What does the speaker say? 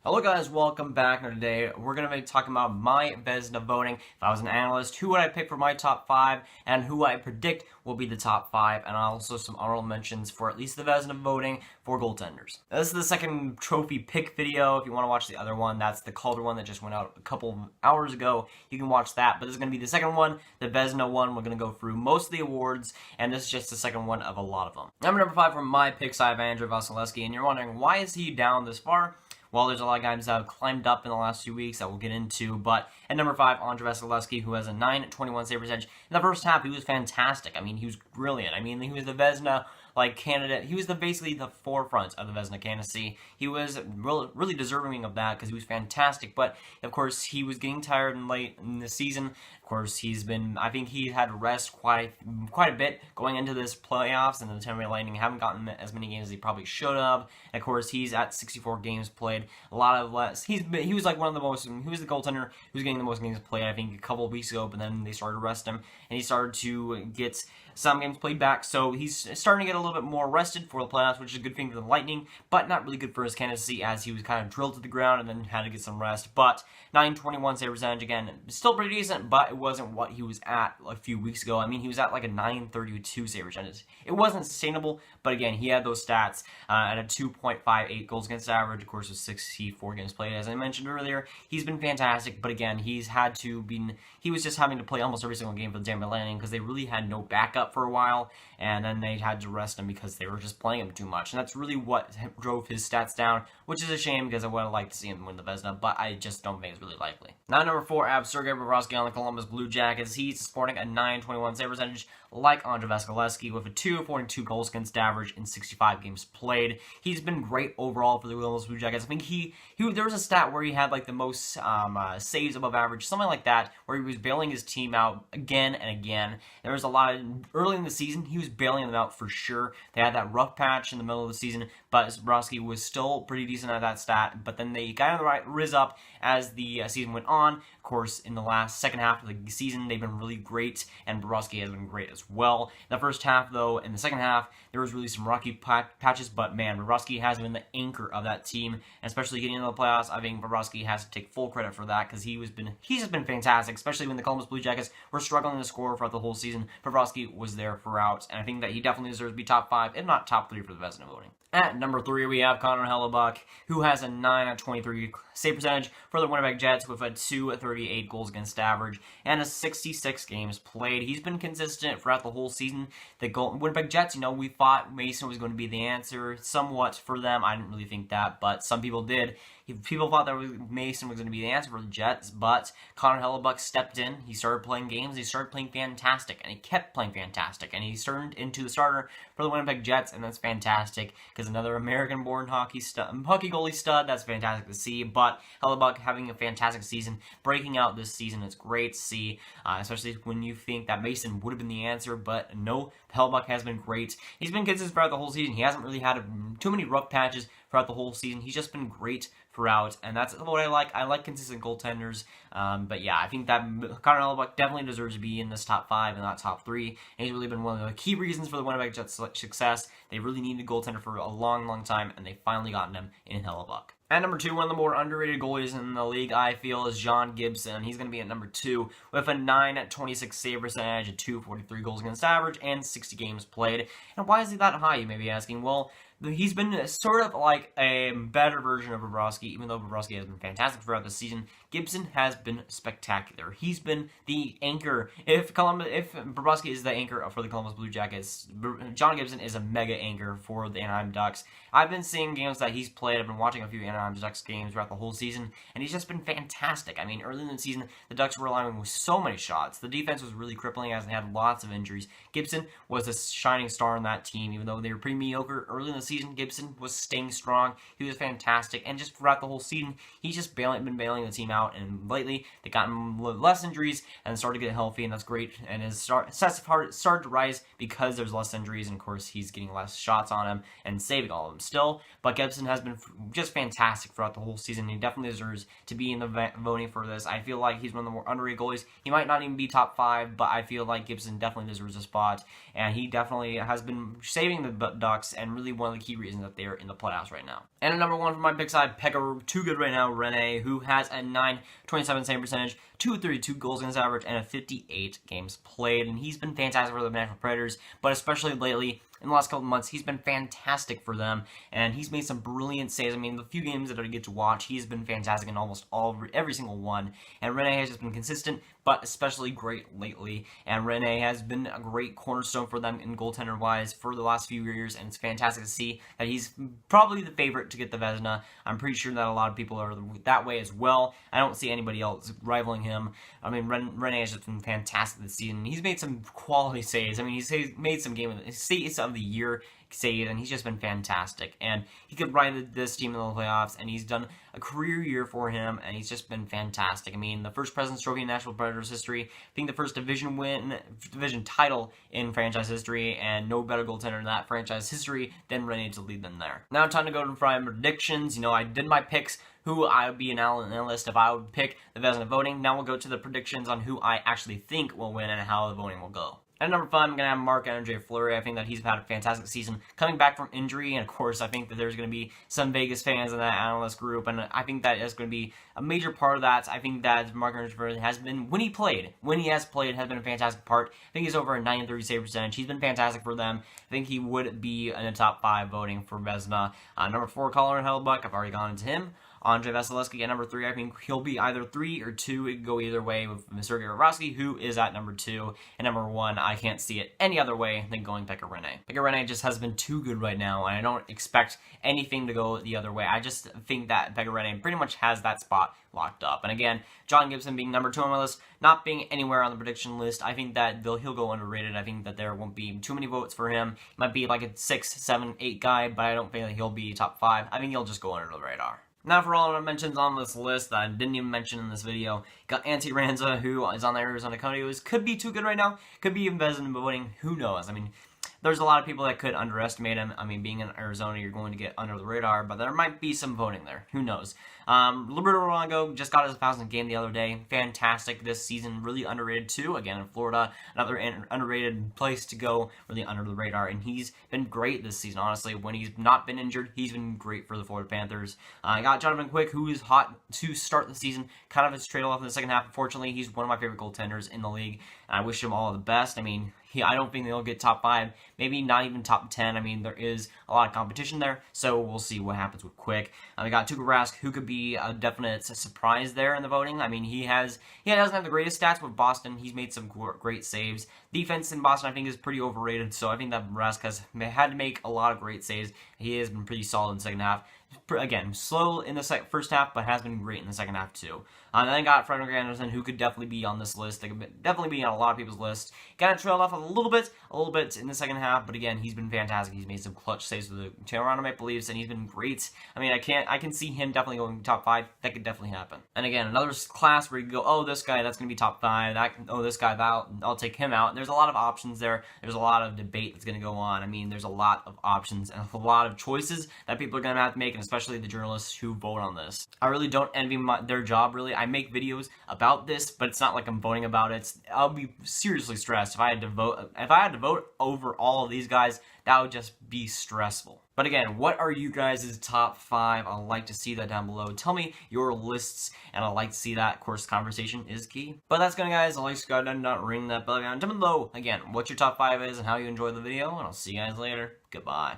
Hello guys, welcome back. Now today we're going to be talking about my Vezina voting. If I was an analyst, who would I pick for my top 5 and who I predict will be the top 5, and also some honorable mentions for at least the Vezina voting for goaltenders. Now, this is the second trophy pick video. If you want to watch the other one, that's the Calder one that just went out a couple hours ago. You can watch that, but this is going to be the second one, the Vezina one. We're going to go through most of the awards, and this is just the second one of a lot of them. Number 5 for my picks, I have Andrei Vasilevskiy, and you're wondering, why is he down this far? Well, there's a lot of guys that have climbed up in the last few weeks that we'll get into, but at number 5, Andrei Vasilevskiy, who has a .921 save percentage. In the first half, he was fantastic. I mean, he was brilliant. I mean, he was the Vezina candidate. He was basically the forefront of the Vezina candidacy. He was really deserving of that because he was fantastic, but of course, he was getting tired and late in the season. Of course, I think he had to rest quite a bit going into this playoffs, and the Tampa Bay Lightning haven't gotten as many games as he probably should have. And of course, he's at 64 games played, a lot of less. He was like one of the most. He was the goaltender who was getting the most games played, I think, a couple of weeks ago. But then they started to rest him, and he started to get some games played back. So he's starting to get a little bit more rested for the playoffs, which is a good thing for the Lightning, but not really good for his candidacy as he was kind of drilled to the ground and then had to get some rest. But .921 save percentage, again, still pretty decent, but it wasn't what he was at a few weeks ago. I mean, he was at like a .932 save percentage. It wasn't sustainable, but again, he had those stats at a 2.58 goals against average, of course, with 64 games played, as I mentioned earlier. He's been fantastic, but again, he was just having to play almost every single game for the Tampa Bay Lightning because they really had no backup for a while, and then they had to rest him because they were just playing him too much, and that's really what drove his stats down, which is a shame because I would have liked to see him win the Vezina, but I just don't think it's really likely. Now, number 4, I have Sergei Bobrovsky on the Columbus Blue Jackets. He's sporting a .921 save percentage, like Andrei Vasilevskiy, with a .242 goals against average in 65 games played. He's been great overall for the Columbus Blue Jackets. I think there was a stat where he had like the most saves above average, something like that, where he was bailing his team out again and again. There was a lot early in the season, he was bailing them out for sure. They had that rough patch in the middle of the season, but Bobrovsky was still pretty decent at that stat. But then they got on the right riz up as the season went on. Of course, in the second half of the season, they've been really great, and Bobrovsky has been great as well. In the first half, though, in the second half, there was really some rocky patches, but man, Bobrovsky has been the anchor of that team, and especially getting into the playoffs. I think Bobrovsky has to take full credit for that because he's just been fantastic, especially when the Columbus Blue Jackets were struggling to score throughout the whole season. Bobrovsky was there throughout, and I think that he definitely deserves to be top 5, if not top 3 for the Vezina voting. At number 3, we have Connor Hellebuyck, who has a .923 save percentage for the Winnipeg Jets with a .238 goals against average and a 66 games played. He's been consistent throughout the whole season. The Winnipeg Jets, we thought Mason was going to be the answer somewhat for them. I didn't really think that, but some people did. People thought that Mason was going to be the answer for the Jets, but Connor Hellebuyck stepped in. He started playing games. He started playing fantastic, and he kept playing fantastic, and he turned into the starter for the Winnipeg Jets, and that's fantastic because another American-born hockey goalie stud. That's fantastic to see. But Hellebuyck having a fantastic season, breaking out this season, it's great to see, especially when you think that Mason would have been the answer. But no, Hellebuyck has been great. He's been consistent throughout the whole season. He hasn't really had too many rough patches throughout the whole season. He's just been great throughout, and that's what I like. I like consistent goaltenders, but yeah, I think that Connor Hellebuyck definitely deserves to be in this top 5 and not top 3, and he's really been one of the key reasons for the Winnipeg Jets' success. They really needed a goaltender for a long, long time, and they finally gotten him in Hellebuyck. At number 2, one of the more underrated goalies in the league, I feel, is John Gibson. He's going to be at number 2 with a .926 save percentage, a .243 goals against average, and 60 games played. And why is he that high, you may be asking? Well, he's been sort of like a better version of Bobrovsky, even though Bobrovsky has been fantastic throughout the season. Gibson has been spectacular. He's been the anchor. If Bobrovsky is the anchor for the Columbus Blue Jackets, John Gibson is a mega anchor for the Anaheim Ducks. I've been seeing games that he's played. I've been watching a few Anaheim Ducks games throughout the whole season, and he's just been fantastic. I mean, early in the season, the Ducks were relying with so many shots. The defense was really crippling as they had lots of injuries. Gibson was a shining star on that team, even though they were pretty mediocre early in the season. Gibson was staying strong. He was fantastic, and just throughout the whole season, he's just been bailing the team out. And lately, they got him less injuries and started to get healthy, and that's great. And his started to rise because there's less injuries, and of course, he's getting less shots on him and saving all of them still. But Gibson has been just fantastic throughout the whole season. He definitely deserves to be in the voting for this. I feel like he's one of the more underrated goalies. He might not even be top 5, but I feel like Gibson definitely deserves a spot, and he definitely has been saving the Ducks and really one of of the key reasons that they are in the playoffs right now. And at number 1 for my pick side, Pekka, too good right now, Rene, who has a 9.27 save percentage, 232 goals against average, and a 58 games played. And he's been fantastic for the Nashville Predators, but especially lately, in the last couple of months, he's been fantastic for them, and he's made some brilliant saves. I mean, the few games that I get to watch, he's been fantastic in almost every single one, and Rene has just been consistent, but especially great lately, and Rene has been a great cornerstone for them in goaltender-wise for the last few years, and it's fantastic to see that he's probably the favorite to get the Vezina. I'm pretty sure that a lot of people are that way as well. I don't see anybody else rivaling him. I mean, Rene has just been fantastic this season. He's made some quality saves. I mean, he's made some saves of the year save, and he's just been fantastic. And he could ride this team in the playoffs, and he's done a career year for him, and he's just been fantastic. I mean, the first President's Trophy in Nashville Predators history, I think the first division title in franchise history, and no better goaltender in that franchise history than Rene to lead them there. Now, time to go to my predictions. You know, I did my picks, who I would be an analyst if I would pick the Vezina voting. Now we'll go to the predictions on who I actually think will win and how the voting will go. At number 5, I'm going to have Marc-Andre Fleury. I think that he's had a fantastic season coming back from injury, and of course, I think that there's going to be some Vegas fans in that analyst group, and I think that is going to be a major part of that. I think that Marc-Andre Fleury has been, when he has played, has been a fantastic part. I think he's over a 930 save percentage. He's been fantastic for them. I think he would be in the top 5 voting for Vezina. Number 4, Colin Hellebuyck. I've already gone into him. Andre Vasilevsky at number 3. I think he'll be either 3 or 2. It could go either way with Sergei Bobrovsky, who is at number 2. And number 1, I can't see it any other way than going Pekka Rinne. Pekka Rinne just has been too good right now, and I don't expect anything to go the other way. I just think that Pekka Rinne pretty much has that spot locked up. And again, John Gibson being number 2 on my list, not being anywhere on the prediction list, I think that he'll go underrated. I think that there won't be too many votes for him. He might be like a 6, 7, 8 guy, but I don't think that he'll be top 5. I think he'll just go under the radar. Now for all of the mentions on this list that I didn't even mention in this video, got Antti Ranza, who is on the Arizona Coyotes, could be too good right now, could be even Vezina voting, who knows. I mean, there's a lot of people that could underestimate him. I mean, being in Arizona, you're going to get under the radar, but there might be some voting there. Who knows? Roberto Luongo just got his 1,000th game the other day. Fantastic this season. Really underrated, too. Again, in Florida, another underrated place to go, really under the radar. And he's been great this season, honestly. When he's not been injured, he's been great for the Florida Panthers. I got Jonathan Quick, who is hot to start the season. Kind of his trade off in the second half. Unfortunately, he's one of my favorite goaltenders in the league. And I wish him all the best. I mean, I don't think they'll get top 5, maybe not even top 10. I mean, there is a lot of competition there, so we'll see what happens with Quick. We got Tuukka Rask, who could be a definite surprise there in the voting. I mean, he doesn't have the greatest stats with Boston. He's made some great saves. Defense in Boston, I think, is pretty overrated, so I think that Rask has had to make a lot of great saves. He has been pretty solid in the second half. Again, slow in the first half, but has been great in the second half, too. Then I got Frederik Andersen, who could definitely be on this list. They could definitely be on a lot of people's lists. Kind of trailed off a little bit in the second half, but again, he's been fantastic. He's made some clutch saves with the Toronto Maple Leafs, and he's been great. I mean, I can see him definitely going top 5. That could definitely happen. And again, another class where you go, oh, this guy, that's going to be top 5. This guy, I'll take him out. And there's a lot of options there. There's a lot of debate that's going to go on. I mean, there's a lot of options and a lot of choices that people are going to have to make, and especially the journalists who vote on this. I really don't envy their job, really. I make videos about this, but it's not like I'm voting about it. I'll be seriously stressed if I had to vote. If I had to vote over all of these guys, that would just be stressful. But again, what are you guys' top 5? I'd like to see that down below. Tell me your lists, and I'd like to see that. Of course, conversation is key. But that's gonna, guys. I'd like to go ahead and not ring that bell down. Down below, again, what your top 5 is and how you enjoyed the video, and I'll see you guys later. Goodbye.